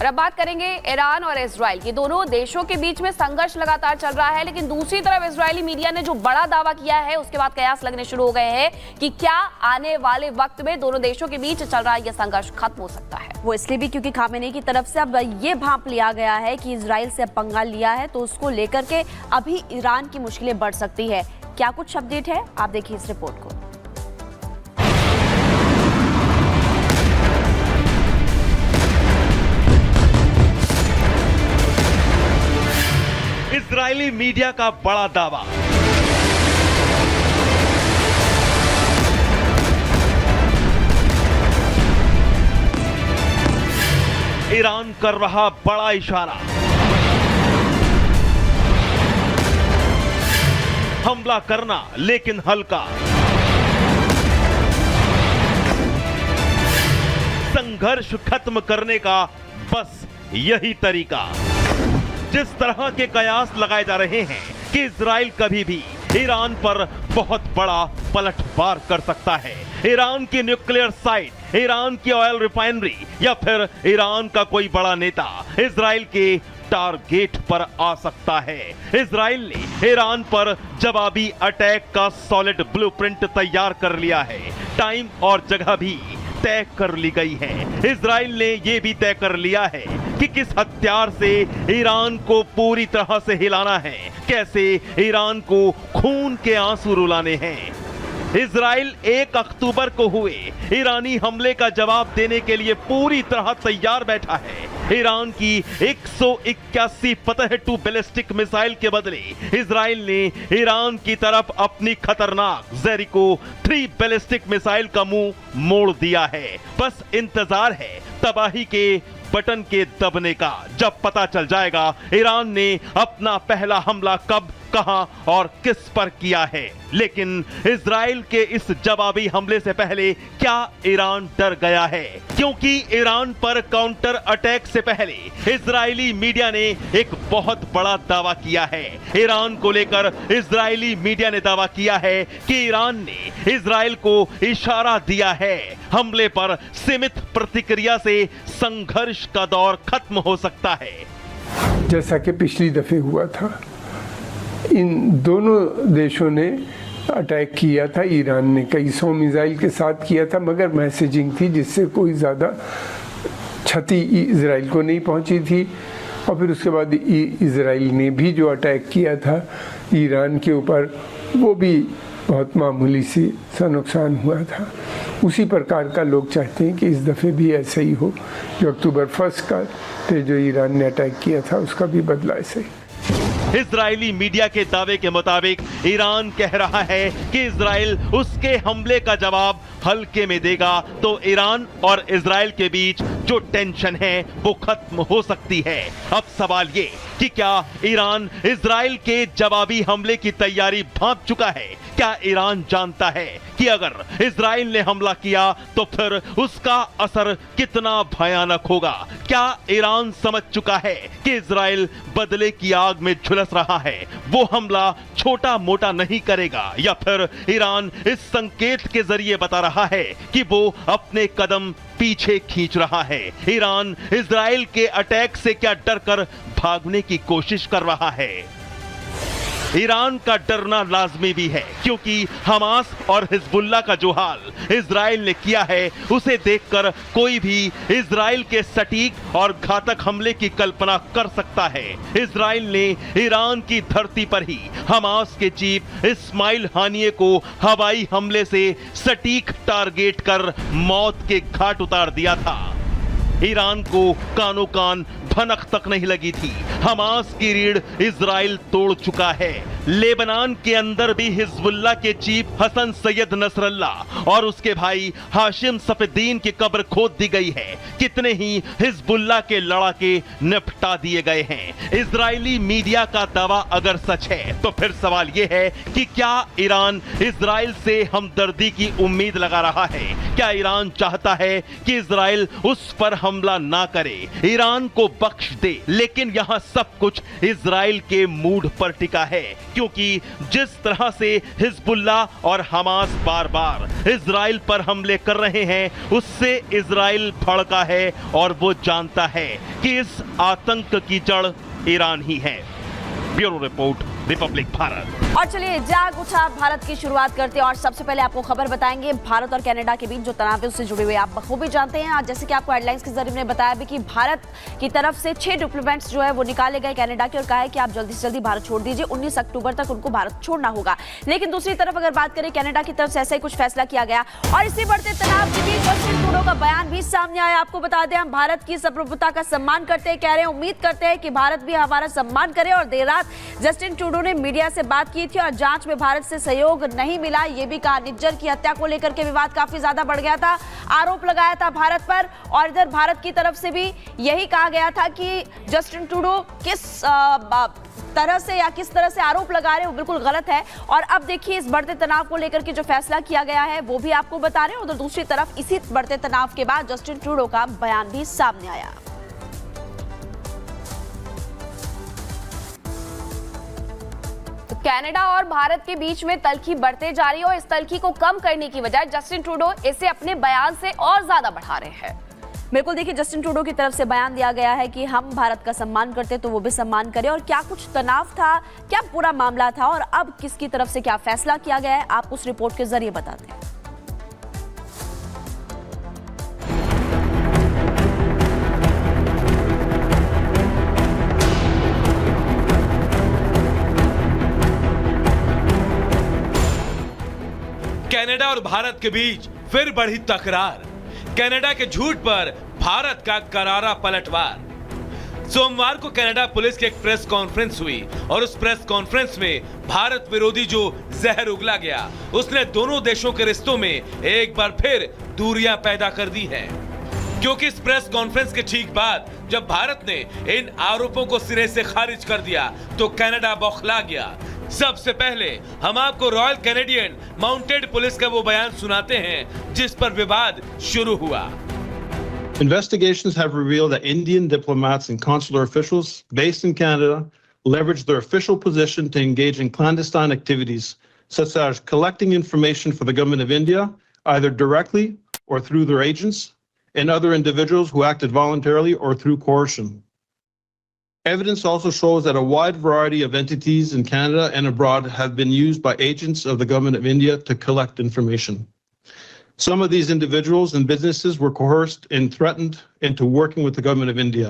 और अब बात करेंगे ईरान और इजराइल की। दोनों देशों के बीच में संघर्ष लगातार चल रहा है, लेकिन दूसरी तरफ इजरायली मीडिया ने जो बड़ा दावा किया है उसके बाद कयास लगने शुरू हो गए हैं कि क्या आने वाले वक्त में दोनों देशों के बीच चल रहा यह संघर्ष खत्म हो सकता है। वो इसलिए भी क्योंकि खामेनी की तरफ से अब ये भांप लिया गया है कि इजराइल से पंगा लिया है तो उसको लेकर के अभी ईरान की मुश्किलें बढ़ सकती है। क्या कुछ अपडेट है, आप देखिए इस रिपोर्ट को। इजरायली मीडिया का बड़ा दावा। ईरान कर रहा बड़ा इशारा। हमला करना लेकिन हल्का। संघर्ष खत्म करने का बस यही तरीका। जिस तरह के कयास लगाए जा रहे हैं कि इजराइल कभी भी ईरान पर बहुत बड़ा पलटवार कर सकता है। ईरान की न्यूक्लियर साइट, ईरान की ऑयल रिफाइनरी या फिर ईरान का कोई बड़ा नेता इजराइल के टारगेट पर आ सकता है। इजराइल ने ईरान पर जवाबी अटैक का सॉलिड ब्लूप्रिंट तैयार कर लिया है। टाइम और जगह भी तय कर ली गई है। इजराइल ने यह भी तय कर लिया है कि किस हथियार से ईरान को पूरी तरह से हिलाना है, कैसे ईरान को खून के आंसू रुलाने हैं। इजराइल 1 अक्टूबर को हुए ईरानी हमले का जवाब देने के लिए पूरी तरह तैयार बैठा है। ईरान की 181 फतह 2 बैलिस्टिक मिसाइल के बदले इजराइल ने ईरान की तरफ अपनी खतरनाक जेरिको 3 बैलिस्टिक मिसाइल का मुंह मोड़ दिया है। बस इंतजार है तबाही के बटन के दबने का। जब पता चल जाएगा ईरान ने अपना पहला हमला कब, कहां और किस पर किया है। लेकिन इजराइल के इस जवाबी हमले से पहले क्या ईरान डर गया है? क्योंकि ईरान पर काउंटर अटैक से पहले इजरायली मीडिया ने एक बहुत बड़ा दावा किया है। ईरान को लेकर इजरायली मीडिया ने दावा किया है कि ईरान ने इजराइल को इशारा दिया है। हमले पर सीमित प्रतिक्रिया से संघर्ष का दौर खत्म हो सकता है। जैसा कि पिछली दफे हुआ था, इन दोनों देशों ने अटैक किया था। ईरान ने कई 100 मिसाइल के साथ किया था, मगर मैसेजिंग थी जिससे कोई ज़्यादा क्षति इजराइल को नहीं पहुंची थी। और फिर उसके बाद इजराइल ने भी जो अटैक किया था ईरान के ऊपर, वो भी बहुत मामूली सा नुकसान हुआ था। उसी प्रकार का लोग चाहते हैं कि इस दफ़े भी ऐसा ही हो। जो अक्टूबर 1 का पे जो ईरान ने अटैक किया था उसका भी बदला ऐसा ही। इजरायली मीडिया के दावे के मुताबिक ईरान कह रहा है कि इजराइल उसके हमले का जवाब हल्के में देगा तो ईरान और इजराइल के बीच जो टेंशन है वो खत्म हो सकती है। अब सवाल ये कि क्या ईरान इजराइल के जवाबी हमले की तैयारी भांप चुका है? क्या ईरान जानता है कि अगर इजराइल ने हमला किया तो फिर उसका असर कितना भयानक होगा? क्या ईरान समझ चुका है कि इजराइल बदले की आग में झुलस रहा है, वो हमला छोटा मोटा नहीं करेगा? या फिर ईरान इस संकेत के जरिए बता रहा है कि वो अपने कदम पीछे खींच रहा है? ईरान इजराइल के अटैक से क्या डरकर भागने की कोशिश कर रहा है? ईरान का डरना लाजमी भी है, क्योंकि हमास और हिजबुल्लाह का जो हाल इजराइल ने किया है उसे देखकर कोई भी इजराइल के सटीक और घातक हमले की कल्पना कर सकता है। इजराइल ने ईरान की धरती पर ही हमास के चीफ इस्माइल हानिये को हवाई हमले से सटीक टारगेट कर मौत के घाट उतार दिया था। ईरान को कानो कान भनक तक नहीं लगी थी। हमास की रीढ़ इजराइल तोड़ चुका है। लेबनान के अंदर भी हिजबुल्लाह के चीफ हसन सैयद नसरल्लाह और उसके भाई हाशिम सफेद्दीन की कब्र खोद दी गई है। कितने ही हिजबुल्लाह के लड़ाके निपटा दिए गए हैं। इजरायली मीडिया का दावा अगर सच है तो फिर सवाल यह है कि क्या ईरान इजराइल से हमदर्दी की उम्मीद लगा रहा है? क्या ईरान चाहता है कि इजराइल उस पर हमला ना करे, ईरान को बख्श दे? लेकिन यहां सब कुछ इजराइल के मूड पर टिका है। क्योंकि जिस तरह से हिजबुल्लाह और हमास बार-बार इजराइल पर हमले कर रहे हैं, उससे इजराइल भड़का है और वो जानता है कि इस आतंक की जड़ ईरान ही है। Bureau report, Republic Bharat. और चलिए जाग उठा भारत की शुरुआत करते हैं और सबसे पहले आपको खबर बताएंगे भारत और कनाडा के बीच जो तनाव है उससे जुड़े हुए आप बखूबी जानते हैं। आज जैसे कि आपको हेडलाइंस के जरिए ने बताया भी कि भारत की तरफ से 6 डिप्लोमेट्स जो है वो निकाले गए कनाडा के और कहा है कि आप जल्दी से जल्दी भारत छोड़ दीजिए, 19 अक्टूबर तक उनको भारत छोड़ना होगा। लेकिन दूसरी तरफ अगर बात करें कनाडा की तरफ से ऐसा ही कुछ फैसला किया गया और इसी बढ़ते तनाव के बीच जस्टिन ट्रूडो का बयान भी सामने आया। आपको बता दें हम भारत की संप्रभुता का सम्मान करते हैं, कह रहे हैं उम्मीद करते हैं कि भारत भी हमारा सम्मान करे। और देर रात जस्टिन ट्रूडो ने मीडिया से बात की थी और जांच में भारत से सहयोग नहीं मिला, ये भी कहा। निज्जर की हत्या को लेकर के विवाद काफी ज्यादा बढ़ गया था, आरोप लगाया था भारत पर और इधर भारत की तरफ से भी यही कहा गया था कि जस्टिन ट्रूडो किस तरह से या किस तरह से आरोप लगा रहे हैं वो बिल्कुल गलत है। और अब देखिए इस बढ़ते तनाव को लेकर के जो फैसला किया गया है वो भी आपको बता रहे हैं। उधर दूसरी तरफ इसी बढ़ते तनाव के बाद जस्टिन ट्रूडो का बयान भी सामने आया। कनाडा और भारत के बीच में तल्खी बढ़ते जा रही है और इस तल्खी को कम करने की बजाय जस्टिन ट्रूडो इसे अपने बयान से और ज्यादा बढ़ा रहे हैं। बिल्कुल देखिए जस्टिन ट्रूडो की तरफ से बयान दिया गया है कि हम भारत का सम्मान करते तो वो भी सम्मान करें। और क्या कुछ तनाव था, क्या पूरा मामला था और अब किसकी तरफ से क्या फैसला किया गया है, आप उस रिपोर्ट के जरिए बताते हैं। कनाडा और भारत के बीच फिर बढ़ी तकरार, कनाडा के झूठ पर भारत का करारा पलटवार। सोमवार को कनाडा पुलिस की एक प्रेस कॉन्फ्रेंस हुई और उस प्रेस कॉन्फ्रेंस में भारत विरोधी जो जहर उगला गया उसने दोनों देशों के रिश्तों में एक बार फिर दूरियां पैदा कर दी हैं। क्योंकि इस प्रेस कॉन्फ्रेंस के ठीक बाद जब भारत ने इन आरोपों को सिरे से खारिज कर दिया तो कनाडा बौखला गया। सबसे पहले हम आपको रॉयल कैनेडियन माउंटेड पुलिस का वो बयान सुनाते हैं जिस पर विवाद शुरू हुआ। Investigations have revealed that Indian diplomats and consular officials based in Canada leveraged their official position to engage in clandestine activities such as collecting information for the government of India, either directly or through their agents, and other individuals who acted voluntarily or through coercion. Evidence also shows that a wide variety of entities in Canada and abroad have been used by agents of the government of India to collect information. Some of these individuals and businesses were coerced and threatened into working with the government of India.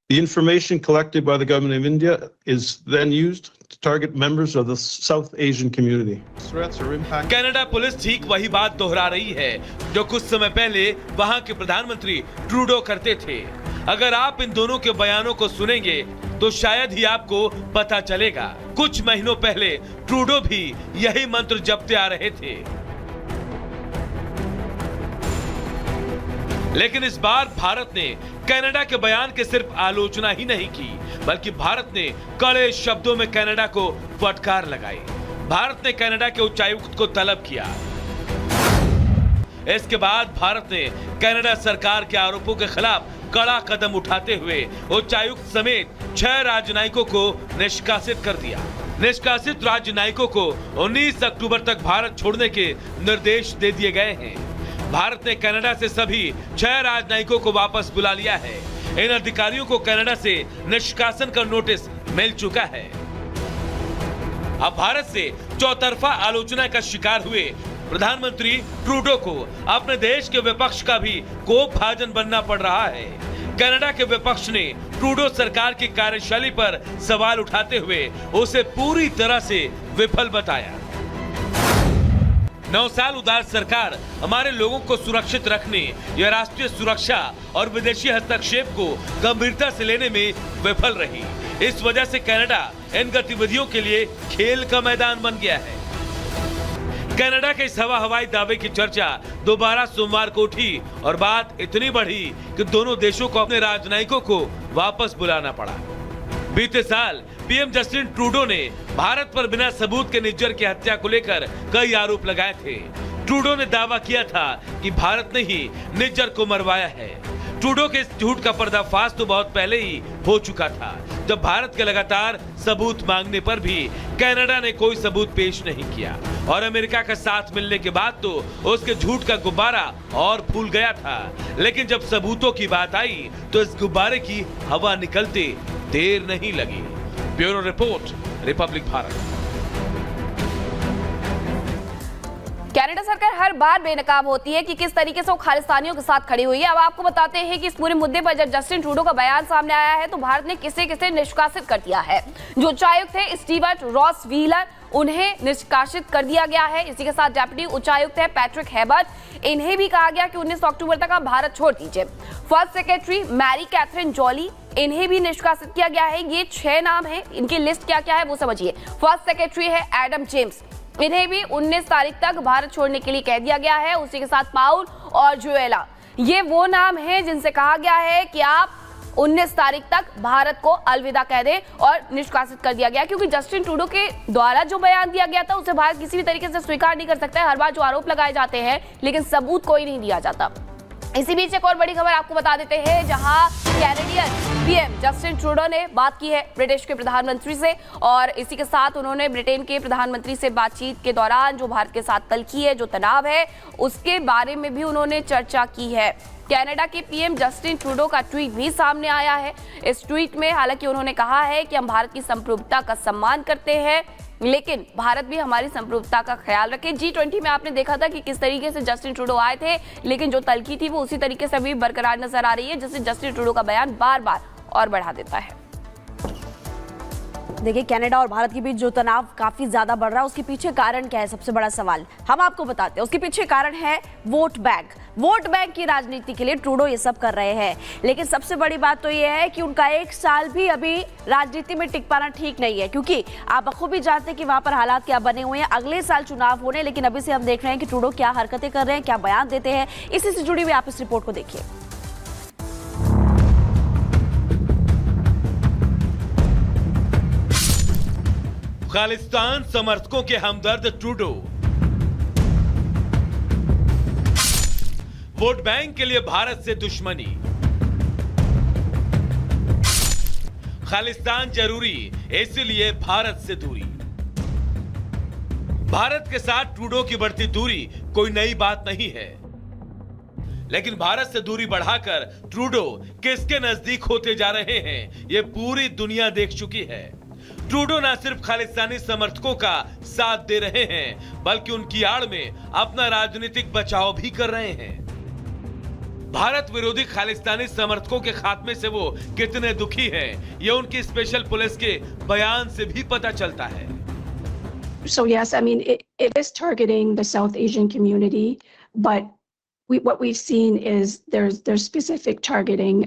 The information collected by the government of India is then used to target members of the South Asian community. Threats or impact. Canada police ठीक वही बात दोहरा रही है जो कुछ समय पहले वहां के प्रधानमंत्री ट्रूडो करते थे। अगर आप इन दोनों के बयानों को सुनेंगे तो शायद ही आपको पता चलेगा। कुछ महीनों पहले ट्रूडो भी यही मंत्र जपते आ रहे थे, लेकिन इस बार भारत ने कनाडा के बयान के सिर्फ आलोचना ही नहीं की बल्कि भारत ने कड़े शब्दों में कनाडा को फटकार लगाई। भारत ने कनाडा के उच्चायुक्त को तलब किया। इसके बाद भारत ने कनाडा सरकार के आरोपों के खिलाफ कड़ा कदम उठाते हुए उच्चायुक्त समेत 6 राजनयिकों को निष्कासित कर दिया। निष्कासित राजनयिकों को 19 अक्टूबर तक भारत छोड़ने के निर्देश दे दिए गए हैं। भारत ने कनाडा से सभी 6 राजनयिकों को वापस बुला लिया है। इन अधिकारियों को कनाडा से निष्कासन का नोटिस मिल चुका है। अब भारत से चौतरफा आलोचना का शिकार हुए प्रधानमंत्री ट्रूडो को अपने देश के विपक्ष का भी कोपभाजन बनना पड़ रहा है। कनाडा के विपक्ष ने ट्रूडो सरकार की कार्यशैली पर सवाल उठाते हुए उसे पूरी तरह से विफल बताया। 9 साल उदार सरकार हमारे लोगों को सुरक्षित रखने या राष्ट्रीय सुरक्षा और विदेशी हस्तक्षेप को गंभीरता से लेने में विफल रही। इस वजह से कनाडा इन गतिविधियों के लिए खेल का मैदान बन गया है। कनाडा के इस हवाई दावे की चर्चा दोबारा सोमवार को उठी और बात इतनी बढ़ी कि दोनों देशों को अपने राजनयिकों को वापस बुलाना पड़ा। बीते साल पीएम जस्टिन ट्रूडो ने भारत पर बिना सबूत के निज्जर की हत्या को लेकर कई आरोप लगाए थे। ट्रूडो ने दावा किया था कि भारत ने ही निज्जर को मरवाया है। ट्रूडो के इस झूठ का पर्दाफाश तो बहुत पहले ही हो चुका था। जब भारत के लगातार सबूत मांगने पर भी कनाडा ने कोई सबूत पेश नहीं किया और अमेरिका का साथ मिलने के बाद तो उसके झूठ का गुब्बारा और फूल गया था। लेकिन जब सबूतों की बात आई तो इस गुब्बारे की हवा निकलते देर नहीं लगी। Bureau report, Republic Bharat. Canada सरकार हर बार बेनकाब होती है कि किस तरीके से वो खालिस्तानियों के साथ खड़ी हुई है। अब आपको बताते हैं कि इस पूरे मुद्दे पर जब जस्टिन ट्रूडो का बयान सामने आया है तो भारत ने किसे किसे निष्कासित कर दिया है। जो उच्चायुक्त थे स्टीवर्ट रॉस व्हीलर, उन्हें निष्कासित कर दिया गया है। इसी के साथ डेप्यूटी उच्चायुक्त है पैट्रिक हेबर्ट, इन्हें भी कहा गया कि 19 अक्टूबर तक आप भारत छोड़ दीजिए। First secretary Mary Catherine Jolly, इन्हें भी निष्कासित किया गया है। ये 6 नाम है, इनकी लिस्ट क्या क्या है वो समझिए। फर्स्ट सेक्रेटरी है एडम जेम्स, इन्हें भी 19 तारीख तक भारत छोड़ने के लिए कह दिया गया है। उसी के साथ पाउल और जुएला, ये वो नाम हैं जिनसे कहा गया है कि आप 19 तारीख तक भारत को अलविदा कह दें और निष्कासित कर दिया गया, क्योंकि जस्टिन ट्रूडो के द्वारा जो बयान दिया गया था उसे भारत किसी भी तरीके से स्वीकार नहीं कर सकता है। हर बार जो आरोप लगाए जाते हैं लेकिन सबूत कोई नहीं दिया जाता। इसी बीच एक और बड़ी खबर आपको बता देते हैं, जहां कैनेडियन पीएम जस्टिन ट्रूडो ने बात की है ब्रिटिश के प्रधानमंत्री से और इसी के साथ उन्होंने ब्रिटेन के प्रधानमंत्री से बातचीत के दौरान जो भारत के साथ तल्खी है, जो तनाव है, उसके बारे में भी उन्होंने चर्चा की है। कनाडा के पीएम जस्टिन ट्रूडो का ट्वीट भी सामने आया है। इस ट्वीट में हालांकि उन्होंने कहा है कि हम भारत की संप्रभुता का सम्मान करते हैं, लेकिन भारत भी हमारी संप्रभुता का ख्याल रखे। G20 में आपने देखा था कि किस तरीके से जस्टिन ट्रूडो आए थे, लेकिन जो तल्खी थी वो उसी तरीके से भी बरकरार नजर आ रही है, जिससे जस्टिन ट्रूडो का बयान बार बार और बढ़ा देता है। देखिए, कनाडा और भारत के बीच जो तनाव काफी ज्यादा बढ़ रहा है, उसके पीछे कारण क्या है? सबसे बड़ा सवाल हम आपको बताते हैं। उसके पीछे कारण है वोट बैंक। वोट बैंक की राजनीति के लिए ट्रूडो ये सब कर रहे हैं, लेकिन सबसे बड़ी बात तो ये है कि उनका 1 साल भी अभी राजनीति में टिक पाना ठीक नहीं है, क्योंकि आप बखूबी जानते हैं कि वहां पर हालात क्या बने हुए हैं। अगले साल चुनाव होने, लेकिन अभी से हम देख रहे हैं कि ट्रूडो क्या हरकतें कर रहे हैं, क्या बयान देते हैं। इसी से जुड़ी हुई आप इस रिपोर्ट को देखिए। खालिस्तान समर्थकों के हमदर्द ट्रूडो, वोट बैंक के लिए भारत से दुश्मनी, खालिस्तान जरूरी इसलिए भारत से दूरी। भारत के साथ ट्रूडो की बढ़ती दूरी कोई नई बात नहीं है, लेकिन भारत से दूरी बढ़ाकर ट्रूडो किसके नजदीक होते जा रहे हैं, यह पूरी दुनिया देख चुकी है। ट्रूडो न सिर्फ खालिस्तानी समर्थकों का साथ दे रहे हैं, बल्कि उनकी आड़ में अपना राजनीतिक बचाव भी कर रहे हैं। भारत विरोधी खालिस्तानी समर्थकों के खात्मे से वो कितने दुखी हैं, ये उनकी स्पेशल पुलिस के बयान से भी पता चलता है। So yes, I mean, it is targeting the South Asian community, but what we've seen is there's specific targeting